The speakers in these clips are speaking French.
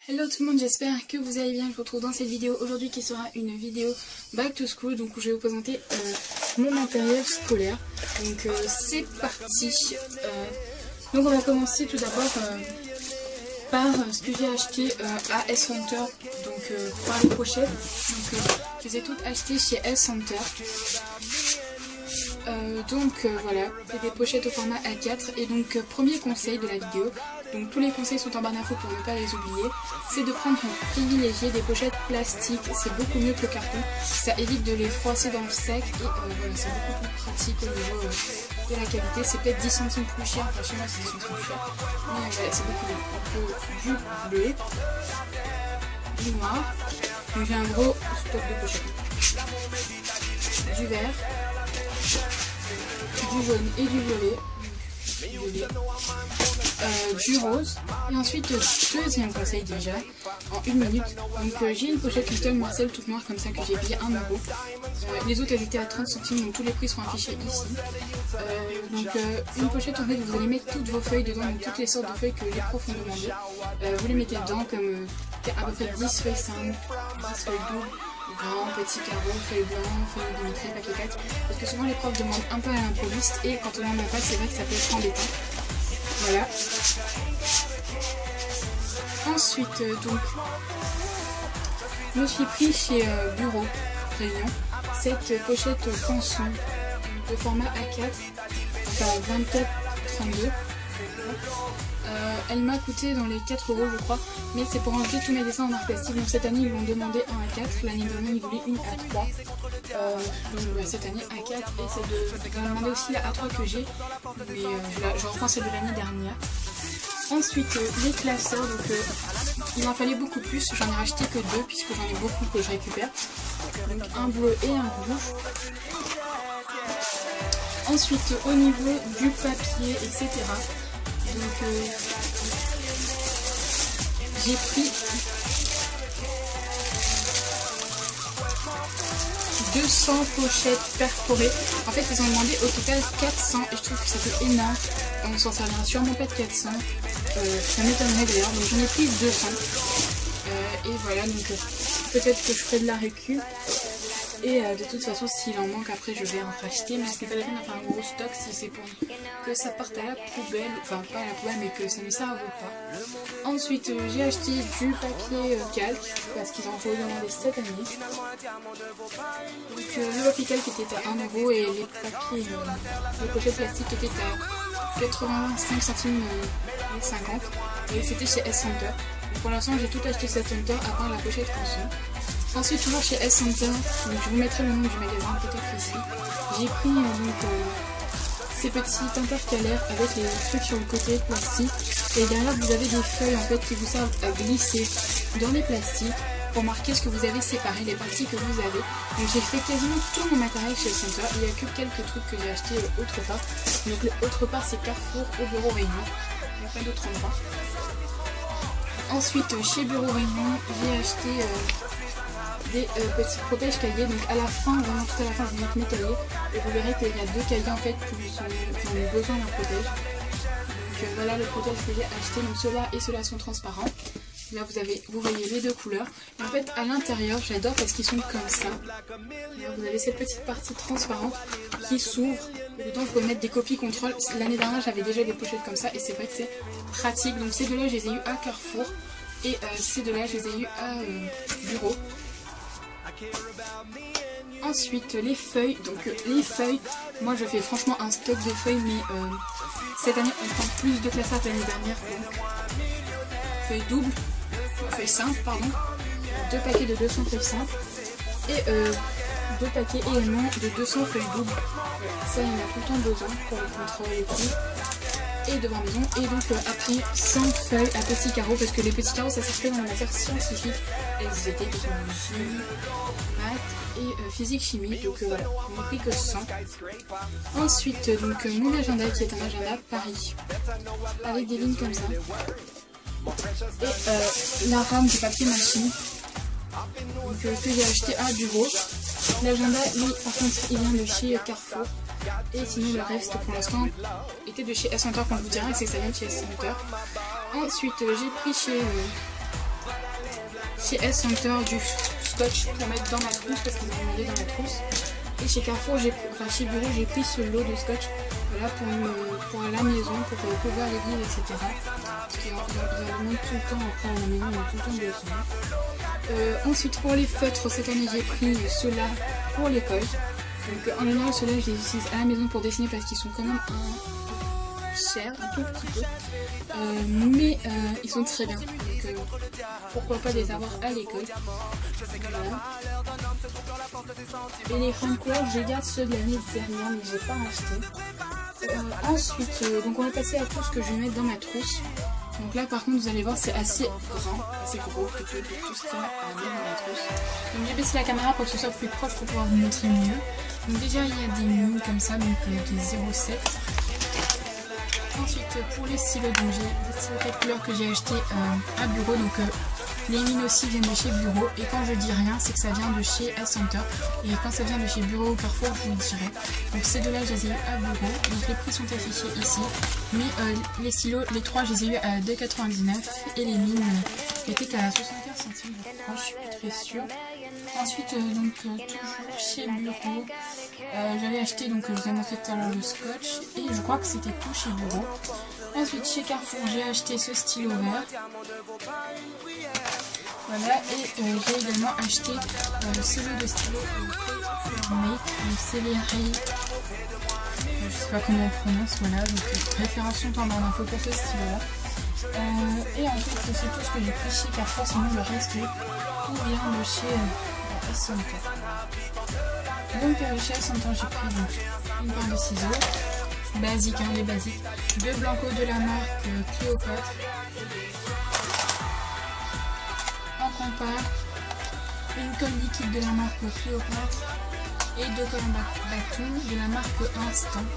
Hello tout le monde, j'espère que vous allez bien. Je vous retrouve dans cette vidéo aujourd'hui qui sera une vidéo back to school, donc où je vais vous présenter mon matériel scolaire. Donc c'est parti. Donc on va commencer tout d'abord par ce que j'ai acheté à S-Center, donc par les pochettes. Donc je les ai toutes achetées chez S-Center. Voilà, c'est des pochettes au format A4 et donc premier conseil de la vidéo, donc tous les conseils sont en barre d'infos pour ne pas les oublier, c'est de prendre en privilégié des pochettes plastiques, c'est beaucoup mieux que le carton, ça évite de les froisser dans le sec et voilà, c'est beaucoup plus pratique au niveau de la qualité, c'est peut-être 10 centimes plus cher, enfin chez moi c'est 10 centimes plus cher, mais voilà, c'est beaucoup mieux. Donc du bleu, du noir, donc j'ai un gros stock de pochettes, du vert, du jaune et du violet, du rose, et ensuite deuxième conseil déjà en une minute. Donc j'ai une pochette Little Marcel toute noire comme ça que j'ai payé 1 €. Les autres elles étaient à 30 centimes, donc tous les prix seront affichés ici. Une pochette, en fait vous allez mettre toutes vos feuilles dedans, donc toutes les sortes de feuilles que les profs ont demandé, vous les mettez dedans comme à peu près 10 feuilles simples, 10 feuilles doubles, grand, petit carreau, feuilles blancs, feuilles millimétrées, papier 4, parce que souvent les profs demandent un peu à l'improviste et quand on n'en a pas, c'est vrai que ça peut être embêtant. Voilà. Ensuite, donc, je me suis pris chez Bureau Réunion cette pochette canson de format A4, enfin 24-32. Elle m'a coûté dans les 4 € je crois, mais c'est pour enlever tous mes dessins en art plastique. Donc cette année ils m'ont demandé un A4, l'année dernière ils voulaient une A3. Donc cette année A4 et celle de... Ils m'ont demandé aussi la A3 que j'ai, mais je reprends celle de l'année dernière. Ensuite les classeurs, donc il m'en fallait beaucoup plus, j'en ai racheté que 2 puisque j'en ai beaucoup que je récupère. Donc un bleu et un rouge. Ensuite au niveau du papier, etc. Donc j'ai pris 200 pochettes perforées. En fait ils ont demandé au total 400 et je trouve que ça fait énorme. On s'en servira sûrement pas de 400. Ça m'étonnerait d'ailleurs. Donc j'en ai pris 200. Et voilà, donc peut-être que je ferai de la récup. Et de toute façon s'il en manque après je vais en racheter, mais c'est pas la peine de faire un gros stock si c'est pour que ça parte à la poubelle, enfin pas à la poubelle mais que ça ne serve pas. Ensuite j'ai acheté du papier calque parce qu'ils en ont demandé cette année. Donc le papier calque était à 1 € et les papiers, les pochettes plastiques étaient à 85 centimes et 50 et c'était chez S-Center. Pour l'instant j'ai tout acheté chez S-Center à part la pochette canson. Ensuite toujours chez S-Center, donc je vous mettrai le nom du magasin peut-être ici. J'ai pris ces petits intercalaires avec les trucs sur le côté plastique. Et derrière vous avez des feuilles en fait qui vous servent à glisser dans les plastiques pour marquer ce que vous avez séparé, les parties que vous avez. Donc j'ai fait quasiment tout mon matériel chez S-Center. Il n'y a que quelques trucs que j'ai acheté autre part. Donc autre part c'est Carrefour au Bureau Réunion. Il n'y a pas d'autre endroit. Ensuite chez Bureau Réunion j'ai acheté des petits protèges cahiers, donc à la fin, vraiment tout à la fin je vous montre mes cahiers et vous verrez qu'il y a 2 cahiers en fait qui ont besoin d'un protège. Donc voilà le protège que j'ai acheté, donc ceux-là et ceux-là sont transparents. Là vous voyez les 2 couleurs. Et en fait à l'intérieur j'adore parce qu'ils sont comme ça. Alors, vous avez cette petite partie transparente qui s'ouvre. Et dedans vous pouvez mettre des copies contrôle. L'année dernière j'avais déjà des pochettes comme ça et c'est vrai que c'est pratique. Donc ces 2-là je les ai eu à Carrefour et ces 2-là je les ai eu à Bureau. Ensuite les feuilles, donc les feuilles, moi je fais franchement un stock de feuilles mais cette année on prend plus de classeurs que l'année dernière, donc feuilles doubles, feuilles simples pardon, 2 paquets de 200 feuilles simples et 2 paquets également de 200 feuilles doubles, ça il y en a tout le temps besoin pour le contrôle et tout. Et devant maison, et donc après 100 feuilles à petits carreaux parce que les petits carreaux ça s'inscrit dans la matière scientifique, SVT, qui sont chimie, maths et physique chimie, donc voilà, on n'a pris que 100. Ensuite donc mon agenda qui est un agenda Paris avec des lignes comme ça et la rame du papier machine donc, que j'ai acheté à Bureau. L'agenda lui par contre il vient de chez Carrefour. Et sinon le reste pour l'instant était de chez S-Center, quand je vous dirai que c'est que ça vient de chez S-Center. Ensuite j'ai pris chez chez S-Center du scotch pour mettre dans ma trousse parce qu'ils m'ont demandé dans ma trousse. Et chez Carrefour, chez Bureau, j'ai pris ce lot de scotch voilà, pour la maison, pour couvrir les livres, etc. Parce qu'il y a même tout le temps après à la maison, il y a tout le temps de ça. Ensuite, pour les feutres, cette année, j'ai pris ceux-là pour l'école. Donc en général, ceux-là, je les utilise à la maison pour dessiner parce qu'ils sont quand même chers, un tout petit peu. Mais ils sont très bien. Donc pourquoi pas les avoir à l'école. Voilà. Et les crayons de couleur, je garde ceux de l'année dernière, mais j'ai pas acheté. Ensuite, donc on va passer à tout ce que je vais mettre dans ma trousse. Donc là par contre vous allez voir c'est assez grand, assez gros que tout ce qu'il y a à mettre dans la trousse. Donc j'ai baissé la caméra pour que ce soit plus proche pour pouvoir vous montrer mieux. Donc déjà il y a des mines comme ça, donc des 0,7. Ensuite pour les stylos, donc j'ai des stylos 4 couleurs que j'ai acheté à Bureau. Donc les mines aussi viennent de chez Bureau. Et quand je dis rien, c'est que ça vient de chez S-Center. Et quand ça vient de chez Bureau ou Carrefour, je vous le dirai. Donc ces deux-là, je les ai eu à Bureau. Donc les prix sont affichés ici. Mais les stylos, les trois, je les ai eu à 2,99. Et les mines étaient à 75 centimes, je crois. Je suis pas très sûre. Ensuite, toujours chez Bureau, j'avais acheté, donc je vous ai montré tout à l'heure le scotch. Et je crois que c'était tout chez Bureau. Ensuite, chez Carrefour, j'ai acheté ce stylo vert. Voilà, et j'ai également acheté celui de stylo Make, donc c'est les Ray, je sais pas comment on prononce, voilà, donc référence sont en barre d'infos pour ce stylo là. Et en fait c'est tout ce que j'ai pris chez Carrefour, sinon le reste tout vient de chez S-Center. Donc chez S-Center j'ai pris donc une paire de ciseaux, basiques, hein, les basiques, deux blancos de la marque Cléopâtre, une colle liquide de la marque Cléopâtre et deux colles en bâton de la marque Instant.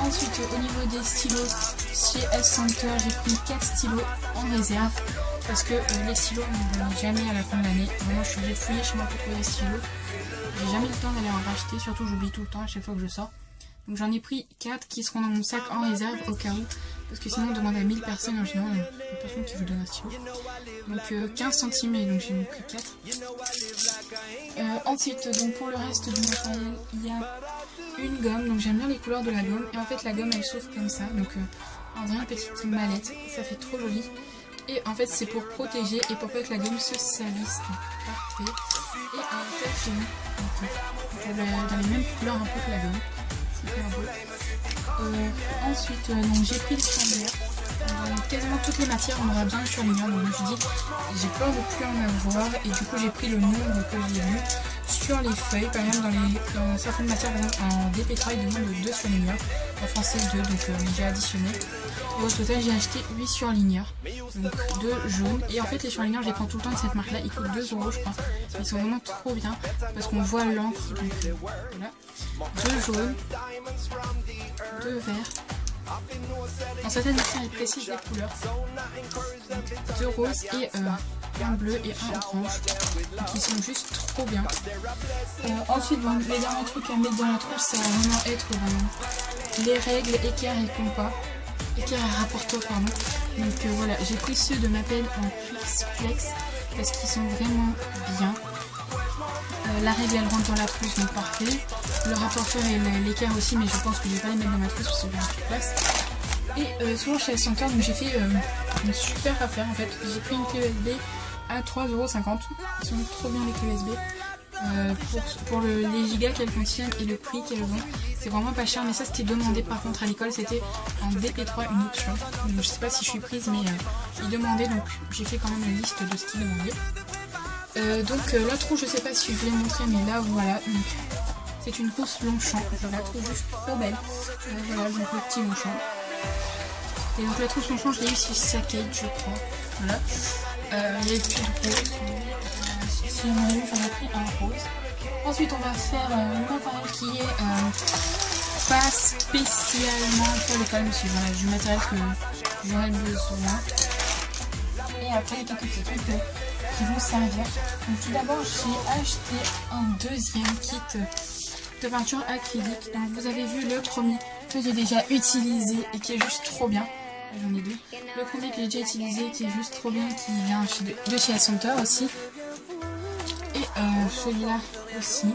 Ensuite au niveau des stylos, chez S-Center j'ai pris 4 stylos en réserve parce que les stylos on ne donnent jamais à la fin de l'année. Vraiment je suis obligée de fouiller chez moi pour trouver des stylos. J'ai jamais le temps d'aller en racheter, surtout j'oublie tout le temps à chaque fois que je sors. Donc j'en ai pris 4 qui seront dans mon sac en réserve au cas où. Parce que sinon on demande à 1000 personnes en général, il y a personne qui vous donne un stylo. Donc 15 cm, donc j'ai pris 4. Ensuite, donc pour le reste du matériel, il y a une gomme. Donc j'aime bien les couleurs de la gomme. Et en fait la gomme elle s'ouvre comme ça. Donc on dirait une petite mallette, ça fait trop joli. Et en fait c'est pour protéger et pour pas que la gomme se salisse. Donc parfait. Et en fait donc, dans les mêmes couleurs un peu que la gomme. Super beau. Ensuite, donc j'ai pris le surligneur. Dans quasiment toutes les matières, on aura bien le surligneur. Donc je me suis dit, j'ai peur de plus en avoir. Et du coup, j'ai pris le nombre que j'ai lu sur les feuilles. Par exemple, dans certaines matières, par exemple, en DP3, il demande 2 surligneurs. En français, 2. Donc j'ai additionné. Et au total, j'ai acheté 8 surligneurs. Donc 2 jaunes. Et en fait, les surligneurs, je les prends tout le temps de cette marque-là. Ils coûtent 2 €, je crois. Ils sont vraiment trop bien. Parce qu'on voit l'encre. Donc voilà. 2 jaunes. 2 verts. Dans certaines matières, ils précisent les couleurs. 2 roses et un bleu et un orange. Donc ils sont juste trop bien. Ensuite, bon, les derniers trucs à mettre dans la trousse, ça va vraiment être les règles, équerre et compas. Équerre et rapporteur, pardon. Donc voilà, j'ai pris ceux de Maped en Flex parce qu'ils sont vraiment bien. La règle elle rentre dans la trousse, donc parfait. Le rapporteur et l'équerre aussi, mais je pense que je vais pas les mettre dans ma trousse parce que j'ai plus de place. Et souvent chez S-Center, donc j'ai fait une super affaire en fait. J'ai pris une clé USB à 3,50 €. Ils sont trop bien les clés USB. Pour les gigas qu'elles contiennent et le prix qu'elles ont, c'est vraiment pas cher, mais ça c'était demandé par contre à l'école, c'était en DP3 une option. Donc je sais pas si je suis prise, mais ils demandaient, donc j'ai fait quand même une liste de ce qu'ils demandaient. Donc la trousse, je sais pas si je vais montrer, mais là voilà, c'est une trousse Longchamp, je la trouve juste trop belle. Voilà, donc le petit Longchamp. Et donc la trousse Longchamp, je l'ai eu chez Sackade, je crois. Voilà. Il y a plus de rose. Si j'en ai pris un rose. Ensuite, on va faire le matériel qui est pas spécialement pour l'école, mais c'est voilà, du matériel que j'aurais besoin. Et après, il y a quelques petits trucs qui vont servir. Donc, tout d'abord, j'ai acheté un deuxième kit de peinture acrylique. Donc, vous avez vu le premier que j'ai déjà utilisé et qui est juste trop bien. J'en ai deux. Le premier que j'ai déjà utilisé, qui est juste trop bien, qui vient de chez Center aussi. Et celui-là aussi.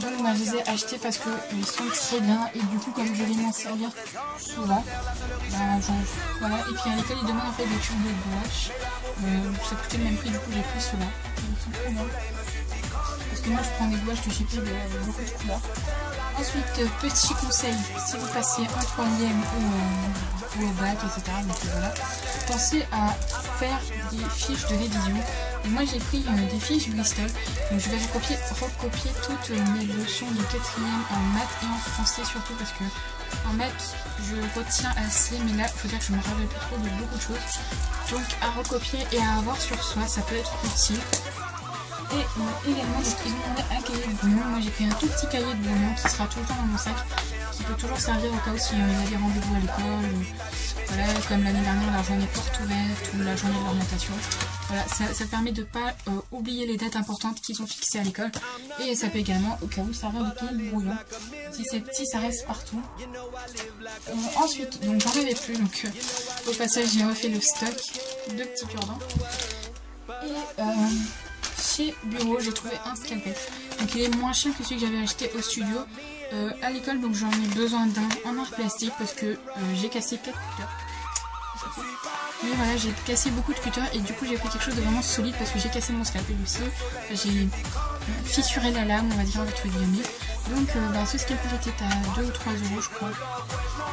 Donc moi je les ai achetés parce qu'ils sont très bien et du coup comme je vais m'en servir souvent, voilà. Et puis à l'école ils demandent en fait des tubes de gouache, ça coûtait le même prix, du coup j'ai pris ceux-là, ils sont trop bons. Parce que moi je prends des gouaches de chez P de beaucoup de couleurs. Ensuite, petit conseil, si vous passez en troisième ou au bac, etc. Donc voilà, pensez à faire des fiches de révision. Et moi j'ai pris des fiches Bristol, donc je vais recopier toutes mes leçons de quatrième en maths et en français surtout parce que en maths je retiens assez, mais là il faut dire que je me rappelle plus trop de beaucoup de choses. Donc à recopier et à avoir sur soi, ça peut être utile. Et également, ils ont demandé un cahier de brouillon. Moi j'ai pris un tout petit cahier de brouillon qui sera tout le temps dans mon sac, qui peut toujours servir au cas où s'il y a des rendez-vous à l'école, voilà, comme l'année dernière la journée porte ouverte ou la journée de l'orientation. Voilà, ça permet de ne pas oublier les dates importantes qu'ils ont fixées à l'école. Et ça peut également au cas où servir de cahier de brouillon. Si c'est petit, ça reste partout. Ensuite, donc j'en avais plus, donc au passage j'ai refait le stock de petits cure-dents. Et chez Bureau, j'ai trouvé un scalpel. Donc il est moins cher que celui que j'avais acheté au studio à l'école, donc j'en ai besoin d'un en arc plastique parce que j'ai cassé 4 cutters. Mais voilà, j'ai cassé beaucoup de cutters et du coup j'ai pris quelque chose de vraiment solide parce que j'ai cassé mon scalpel aussi. J'ai fissuré la lame, on va dire entre guillemets. Donc ce scalpel était à 2 ou 3 euros je crois.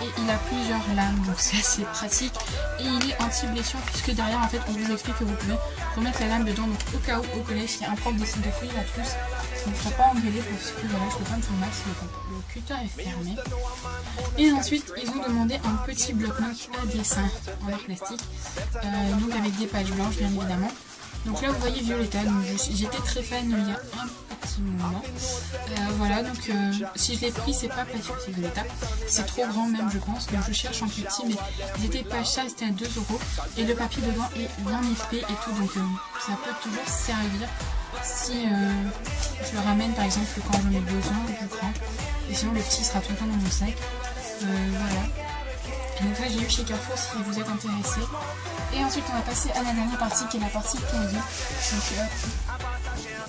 Et il a plusieurs lames, donc c'est assez pratique. Et il est anti-blessure puisque derrière en fait on vous explique que vous pouvez remettre la lame dedans. Donc au cas où au collège il y a un prof décide de fouiller la trousse, on ne sera pas engueulé parce que voilà, je peux pas me faire mal si le cutter est fermé. Et ensuite ils ont demandé un petit bloc-notes à dessin en arc plastique. Donc avec des pages blanches bien évidemment. Donc là vous voyez Violetta, donc j'étais très fan il y a un petit moment. Voilà, donc si je l'ai pris c'est pas parce que c'est Violetta, c'est trop grand même je pense, donc je cherche en plus petit, mais j'étais pas cher, c'était à 2 euros et le papier dedans est bien épais et tout, donc ça peut toujours servir si je le ramène par exemple quand j'en ai besoin du grand, et sinon le petit sera tout le temps dans mon sac. Voilà. Donc là j'ai eu chez Carrefour si vous êtes intéressés. Et ensuite on va passer à la dernière partie qui est la partie cahier. Donc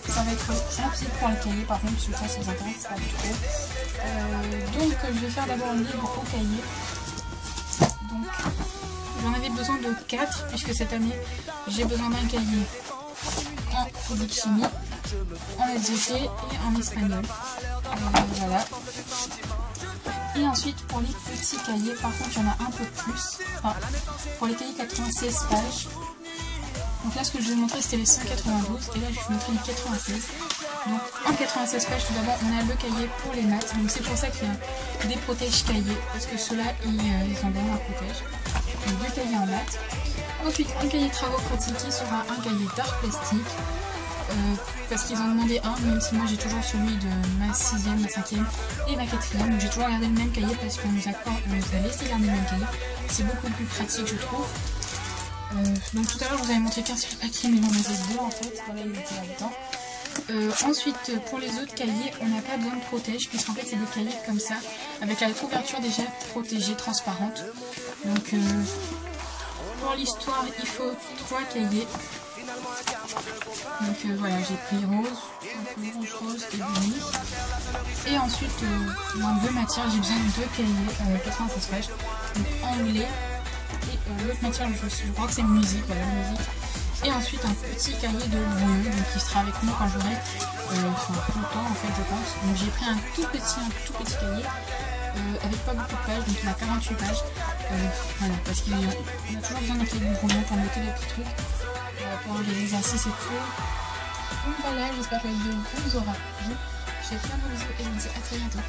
ça va être rapide pour les cahiers par contre, parce que ça vous intéresse pas trop. Donc je vais faire d'abord un livre au cahier. Donc j'en avais besoin de 4 puisque cette année j'ai besoin d'un cahier en physique chimie, en SVT et en espagnol. Voilà. Et ensuite pour les petits cahiers, par contre il y en a un peu plus. Enfin, pour les cahiers 96 pages. Donc là ce que je vais vous montrer c'était les 192 et là je vais vous montrer les 96. Donc en 96 pages tout d'abord on a le cahier pour les maths. Donc c'est pour ça qu'il y a des protèges cahiers. Parce que ceux-là ils ont vraiment un protège. Donc 2 cahiers en maths. Ensuite un cahier travaux pratiques qui sera un cahier d'art plastique. Parce qu'ils en demandaient un, même si moi j'ai toujours celui de ma 6e, ma 5e et ma 4e. Donc j'ai toujours gardé le même cahier parce qu'on nous a laissé garder le même cahier. C'est beaucoup plus pratique je trouve. Donc tout à l'heure je vous avais montré qu'un seul paquet, mais il en avait 2 en fait. Voilà, il était là-dedans. Ensuite pour les autres cahiers on n'a pas besoin de protège puisqu'en fait c'est des cahiers comme ça avec la couverture déjà protégée, transparente. Donc pour l'histoire il faut 3 cahiers. Donc voilà, j'ai pris rose et gris. Et ensuite dans 2 matières j'ai besoin de 2 cahiers 96 pages. Donc anglais et l'autre matière je crois que c'est musique, voilà, musique. Et ensuite un petit cahier de brouillon qui sera avec moi quand j'aurai tout le temps en fait je pense. Donc j'ai pris un tout petit cahier avec pas beaucoup de pages, donc il a 48 pages. Voilà, parce qu'on a toujours besoin d'un cahier de brouillon pour noter des petits trucs, pour les exercices et tout. Donc voilà, j'espère que la vidéo vous aura plu. Je vous fais plein de bisous et je vous dis à très bientôt.